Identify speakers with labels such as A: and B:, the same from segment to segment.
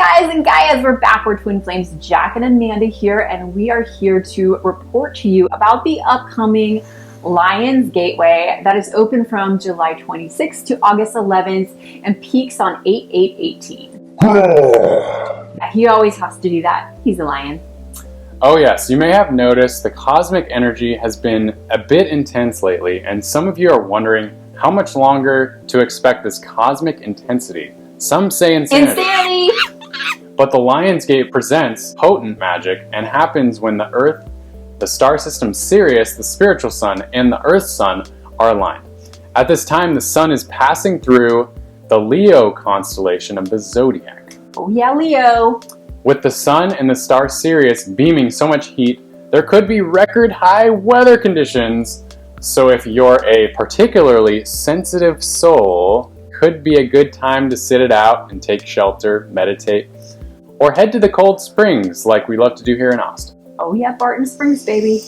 A: guys and Gaias, we're back. We're Twin Flames, Jack and Amanda here, and we are here to report to you about the upcoming Lions Gateway that is open from July 26th to August 11th and peaks on 8/8/18. He always has to do that. He's a lion.
B: Oh yes, you may have noticed the cosmic energy has been a bit intense lately, and some of you are wondering how much longer to expect this cosmic intensity. Some say insanity. But the Lions Gate presents potent magic and happens when the Earth, the star system Sirius, the spiritual sun, and the Earth sun are aligned. At this time, the sun is passing through the Leo constellation of the zodiac.
A: Oh yeah, Leo.
B: With the sun and the star Sirius beaming so much heat, there could be record high weather conditions. So if you're a particularly sensitive soul, could be a good time to sit it out and take shelter, meditate, or head to the cold springs like we love to do here in Austin.
A: Oh yeah, Barton Springs, baby.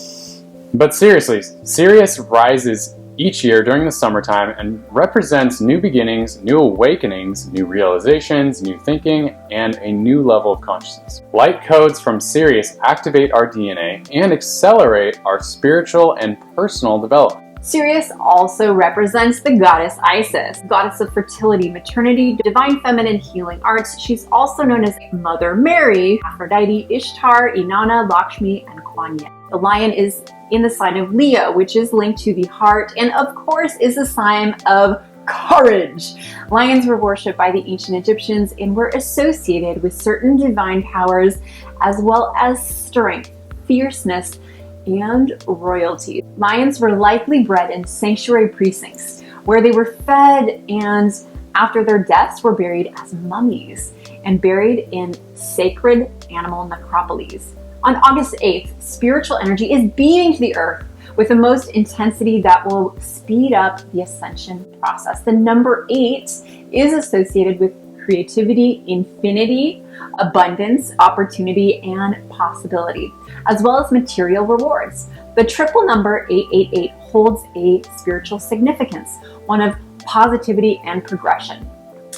B: But seriously, Sirius rises each year during the summertime and represents new beginnings, new awakenings, new realizations, new thinking, and a new level of consciousness. Light codes from Sirius activate our DNA and accelerate our spiritual and personal development.
A: Sirius also represents the goddess Isis, goddess of fertility, maternity, divine feminine healing arts. She's also known as Mother Mary, Aphrodite, Ishtar, Inanna, Lakshmi, and Kuan Yin. The lion is in the sign of Leo, which is linked to the heart, and of course is a sign of courage. Lions were worshipped by the ancient Egyptians and were associated with certain divine powers as well as strength, fierceness, and royalty. Lions were likely bred in sanctuary precincts where they were fed and after their deaths were buried as mummies and buried in sacred animal necropolis. On August 8th, spiritual energy is beaming to the earth with the most intensity that will speed up the ascension process. The number 8 is associated with creativity, infinity, abundance, opportunity, and possibility, as well as material rewards. The triple number 888 holds a spiritual significance, one of positivity and progression.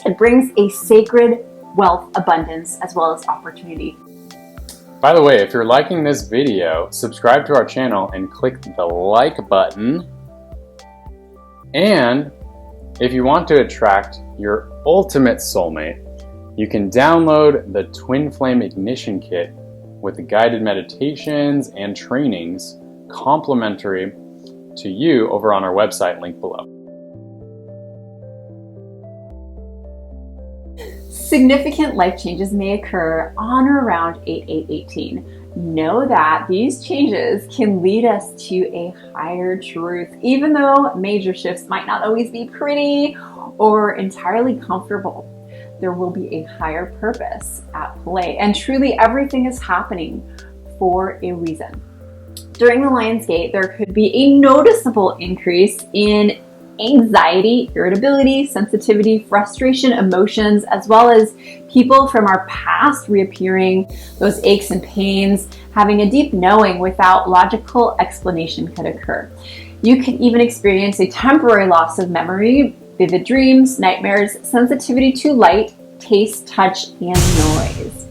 A: It brings a sacred wealth, abundance, as well as opportunity.
B: By the way, if you're liking this video, subscribe to our channel and click the like button. And if you want to attract your ultimate soulmate, you can download the Twin Flame Ignition Kit with the guided meditations and trainings complimentary to you over on our website, linked below.
A: Significant life changes may occur on or around 8/8/18. Know that these changes can lead us to a higher truth, even though major shifts might not always be pretty or entirely comfortable. There will be a higher purpose at play, and truly everything is happening for a reason. During the Lions Gate, there could be a noticeable increase in anxiety, irritability, sensitivity, frustration, emotions, as well as people from our past reappearing, those aches and pains, having a deep knowing without logical explanation could occur. You could even experience a temporary loss of memory, vivid dreams, nightmares, sensitivity to light, taste, touch, and noise.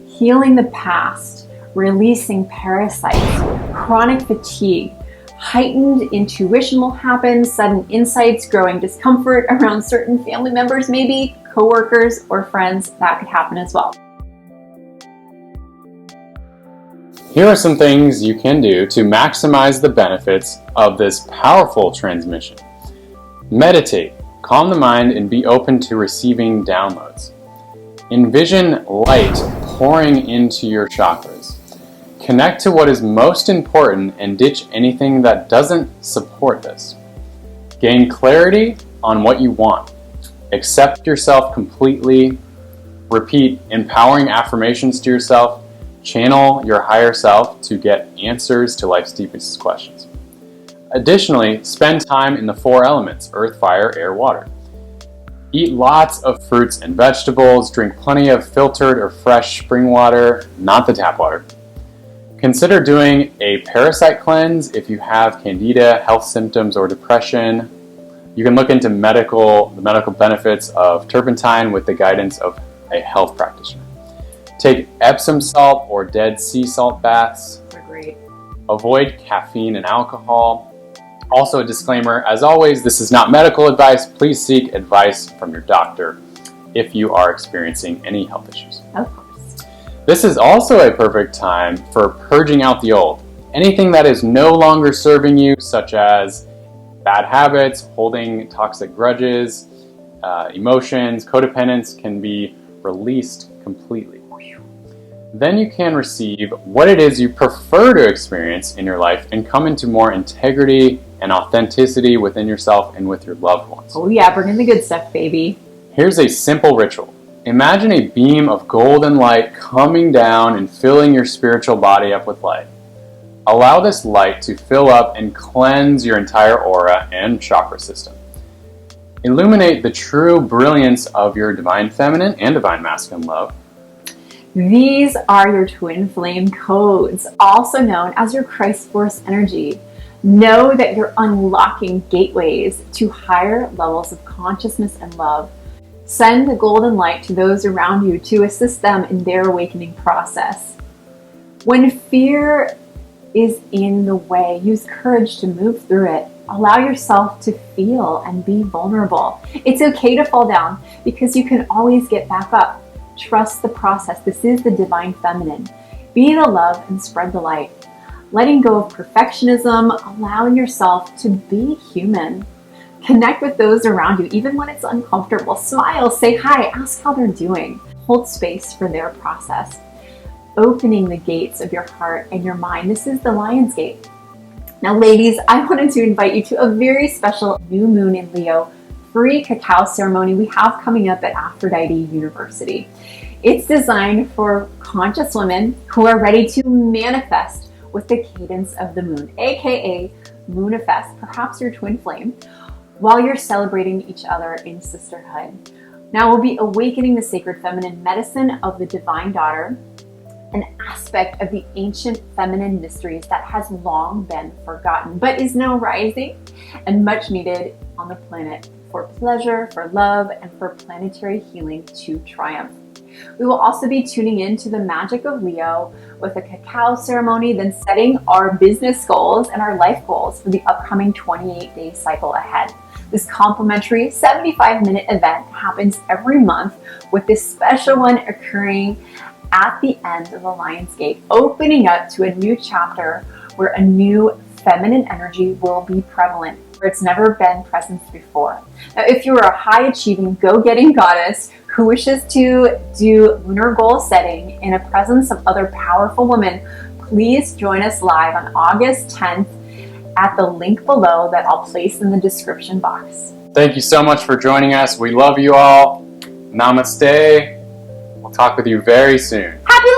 A: Healing the past, releasing parasites, chronic fatigue, heightened intuition will happen, sudden insights, growing discomfort around certain family members, maybe coworkers or friends, that could happen as well.
B: Here are some things you can do to maximize the benefits of this powerful transmission. Meditate, calm the mind, and be open to receiving downloads. Envision light pouring into your chakras. Connect to what is most important and ditch anything that doesn't support this. Gain clarity on what you want. Accept yourself completely. Repeat empowering affirmations to yourself. Channel your higher self to get answers to life's deepest questions. Additionally, spend time in the 4 elements: earth, fire, air, water. Eat lots of fruits and vegetables. Drink plenty of filtered or fresh spring water, not the tap water. Consider doing a parasite cleanse if you have candida, health symptoms, or depression. You can look into the medical benefits of turpentine with the guidance of a health practitioner. Take Epsom salt or Dead Sea salt baths.
A: They're great.
B: Avoid caffeine and alcohol. Also a disclaimer, as always, this is not medical advice. Please seek advice from your doctor if you are experiencing any health issues.
A: Of course.
B: This is also a perfect time for purging out the old. Anything that is no longer serving you, such as bad habits, holding toxic grudges, emotions, codependence, can be released completely. Then you can receive what it is you prefer to experience in your life and come into more integrity and authenticity within yourself and with your loved ones.
A: Oh yeah, bring in the good stuff, baby.
B: Here's a simple ritual. Imagine a beam of golden light coming down and filling your spiritual body up with light. Allow this light to fill up and cleanse your entire aura and chakra system. Illuminate the true brilliance of your divine feminine and divine masculine love.
A: These are your twin flame codes, also known as your Christ Force energy. Know that you're unlocking gateways to higher levels of consciousness and love. Send the golden light to those around you to assist them in their awakening process. When fear is in the way, use courage to move through it. Allow yourself to feel and be vulnerable. It's okay to fall down because you can always get back up. Trust the process. This is the divine feminine. Be the love and spread the light. Letting go of perfectionism, allowing yourself to be human. Connect with those around you, even when it's uncomfortable. Smile, say hi, ask how they're doing. Hold space for their process. Opening the gates of your heart and your mind. This is the Lion's Gate. Now, ladies, I wanted to invite you to a very special new moon in Leo free cacao ceremony we have coming up at Aphrodite University. It's designed for conscious women who are ready to manifest with the cadence of the moon, aka moonifest, perhaps your twin flame, while you're celebrating each other in sisterhood. Now we'll be awakening the sacred feminine medicine of the divine daughter, an aspect of the ancient feminine mysteries that has long been forgotten, but is now rising and much needed on the planet for pleasure, for love, and for planetary healing to triumph. We will also be tuning into the magic of Leo with a cacao ceremony, then setting our business goals and our life goals for the upcoming 28-day cycle ahead. This complimentary 75-minute event happens every month, with this special one occurring at the end of the Lion's Gate, opening up to a new chapter where a new feminine energy will be prevalent, where it's never been present before. Now, if you are a high-achieving, go-getting goddess who wishes to do lunar goal setting in a presence of other powerful women, please join us live on August 10th at the link below that I'll place in the description box.
B: Thank you so much for joining us. We love you all. Namaste. We'll talk with you very soon.
A: Happy